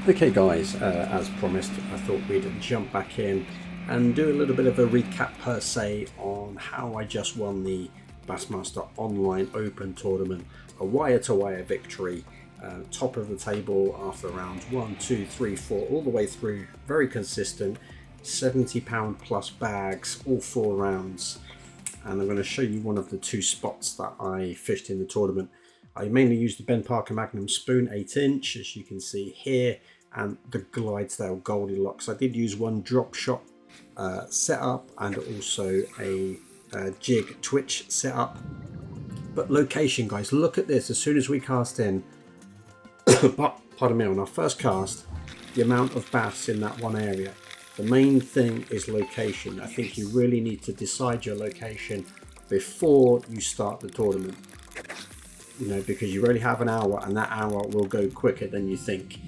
Okay guys, as promised, I thought we'd jump back in and do a little bit of a recap per se on how I just won the Bassmaster Online Open Tournament, a wire-to-wire victory, top of the table after rounds 1, 2, 3, 4, all the way through, very consistent, £70 plus bags, all 4 rounds. And I'm going to show you one of the 2 spots that I fished in the tournament. I mainly used the Ben Parker Magnum spoon 8-inch, as you can see here, and the Glidesdale Goldilocks. I did use one drop shot setup and also a jig twitch setup. But location, guys, look at this. As soon as we cast in, pardon me, on our first cast, the amount of bass in that one area. The main thing is location. I think you really need to decide your location before you start the tournament. You know, because you only have an hour and that hour will go quicker than you think.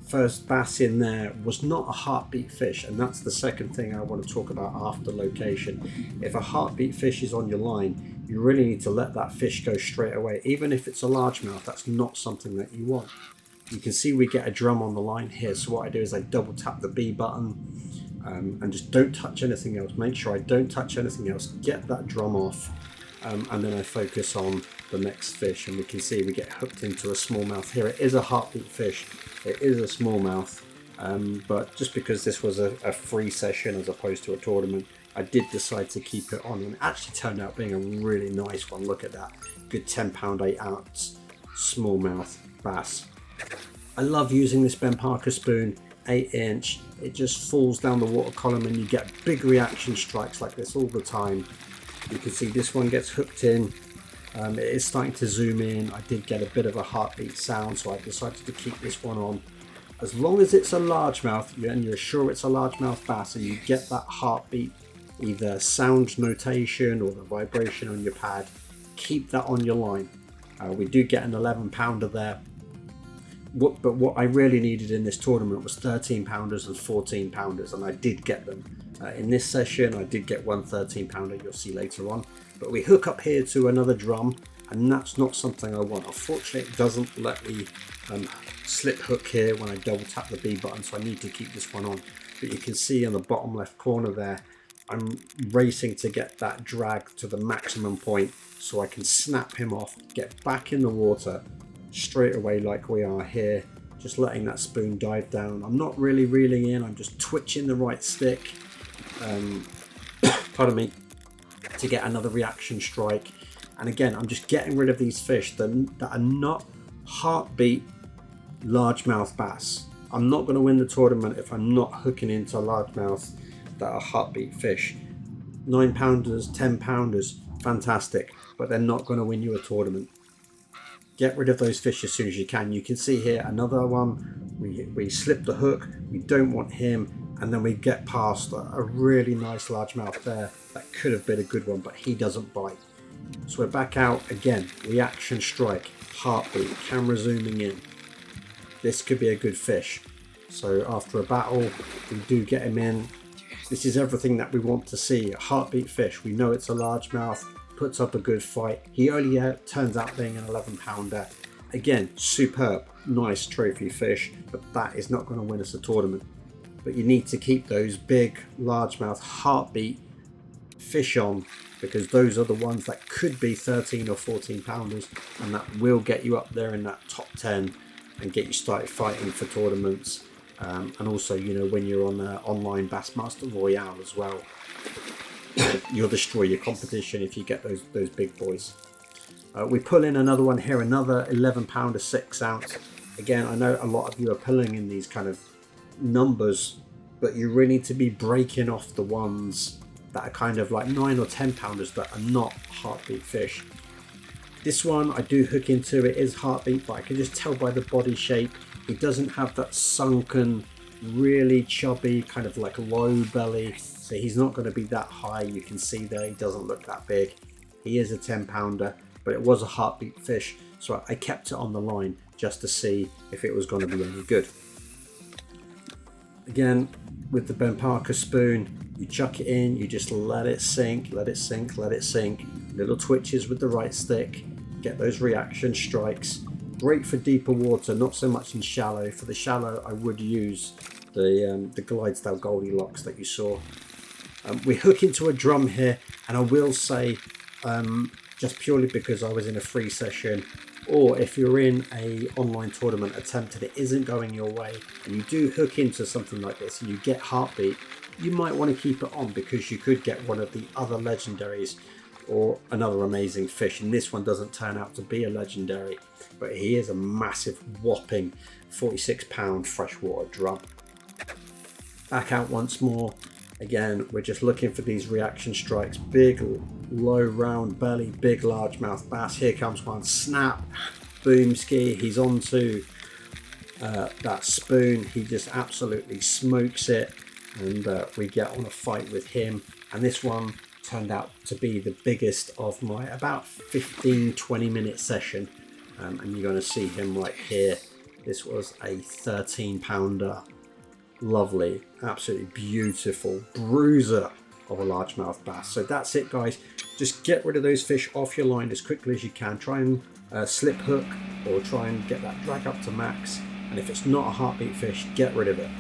First bass in there was not a heartbeat fish, and that's the second thing I want to talk about after location. If a heartbeat fish is on your line, you really need to let that fish go straight away. Even if it's a largemouth, that's not something that you want. You can see we get a drum on the line here, so what I do is I double tap the B button and just don't touch anything else. Make sure I don't touch anything else, get that drum off, and then I focus on the next fish, and we can see we get hooked into a smallmouth here. It is a heartbeat fish, it is a smallmouth, but just because this was a free session as opposed to a tournament, I did decide to keep it on, and it actually turned out being a really nice one. Look at that, good 10-pound 8-ounce smallmouth bass. I love using this Ben Parker spoon 8-inch. It just falls down the water column and you get big reaction strikes like this all the time. You can see this one gets hooked in. It is starting to zoom in. I did get a bit of a heartbeat sound, so I decided to keep this one on. As long as it's a largemouth and you're sure it's a largemouth bass and you get that heartbeat, either sound notation or the vibration on your pad, keep that on your line. We do get an 11-pounder there. But what I really needed in this tournament was 13-pounders and 14-pounders, and I did get them. In this session, I did get one 13-pounder, you'll see later on. But we hook up here to another drum, and that's not something I want. Unfortunately, it doesn't let me slip hook here when I double tap the B button, so I need to keep this one on. But you can see in the bottom left corner there, I'm racing to get that drag to the maximum point so I can snap him off, get back in the water straight away like we are here, just letting that spoon dive down. I'm not really reeling in, I'm just twitching the right stick, pardon me, to get another reaction strike. And again, I'm just getting rid of these fish that are not heartbeat largemouth bass. I'm not going to win the tournament if I'm not hooking into largemouth that are heartbeat fish. 9-pounders, 10-pounders, fantastic, but they're not going to win you a tournament. Get rid of those fish as soon as you can. You can see here another one. We slip the hook, we don't want him, and then we get past a really nice largemouth there. That could have been a good one, but he doesn't bite. So we're back out again. Reaction strike, heartbeat, camera zooming in. This could be a good fish. So after a battle, we do get him in. This is everything that we want to see. A heartbeat fish. We know it's a largemouth. Puts up a good fight. He only turns out being an 11-pounder. Again, superb, nice trophy fish, but that is not going to win us a tournament. But you need to keep those big largemouth heartbeat fish on, because those are the ones that could be 13 or 14-pounders, and that will get you up there in that top 10 and get you started fighting for tournaments. And also, you know, when you're on online Bassmaster Royale as well, you'll destroy your competition if you get those big boys. We pull in another one here, another 11-pounder 6-ounce. Again, I know a lot of you are pulling in these kind of numbers, but you really need to be breaking off the ones that are kind of like 9 or 10-pounders that are not heartbeat fish. This one I do hook into, it is heartbeat, but I can just tell by the body shape, it doesn't have that sunken, really chubby, kind of like low belly. So he's not going to be that high. You can see there, he doesn't look that big. He is a 10-pounder, but it was a heartbeat fish, so I kept it on the line just to see if it was going to be any good. Again, with the Ben Parker spoon, you chuck it in, you just let it sink, let it sink, let it sink. Little twitches with the right stick, get those reaction strikes. Great for deeper water, not so much in shallow. For the shallow, I would use the Glidestyle Goldilocks that you saw. We hook into a drum here, and I will say, just purely because I was in a free session, or if you're in a online tournament attempt and it isn't going your way, and you do hook into something like this and you get heartbeat, you might want to keep it on, because you could get one of the other legendaries or another amazing fish. And this one doesn't turn out to be a legendary, but he is a massive whopping 46-pound freshwater drum. Back out once more. Again, we're just looking for these reaction strikes. Big, low, round belly, big largemouth bass. Here comes one. Snap, boom ski. He's onto that spoon. He just absolutely smokes it, and we get on a fight with him. And this one turned out to be the biggest of my about 15-20 minute session. And you're going to see him right here. This was a 13-pounder. Lovely, absolutely beautiful bruiser of a largemouth bass. So that's it, guys. Just get rid of those fish off your line as quickly as you can. Try and slip hook, or try and get that drag up to max. And if it's not a heartbeat fish, get rid of it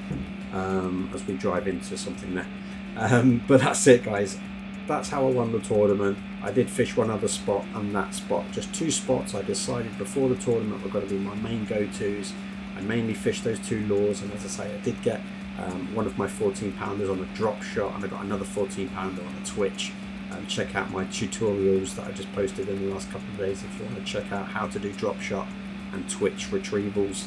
as we drive into something there. But that's it, guys. That's how I won the tournament. I did fish one other spot, and that spot, just 2 spots I decided before the tournament were going to be my main go-tos. I mainly fished those 2 lures, and as I say, I did get one of my 14-pounders on a drop shot, and I got another 14-pounder on a twitch. Check out my tutorials that I just posted in the last couple of days if you want to check out how to do drop shot and twitch retrievals.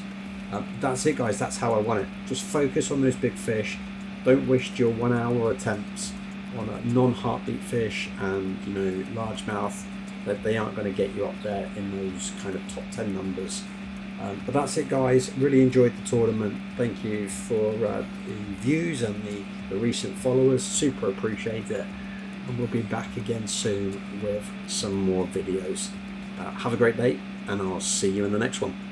That's it, guys. That's how I won it. Just focus on those big fish. Don't waste your 1 hour attempts on a non-heartbeat fish and, you know, largemouth. That they aren't going to get you up there in those kind of top 10 numbers. But that's it, guys. Really enjoyed the tournament. Thank you for the views and the recent followers. Super appreciate it. And we'll be back again soon with some more videos. Have a great day, and I'll see you in the next one.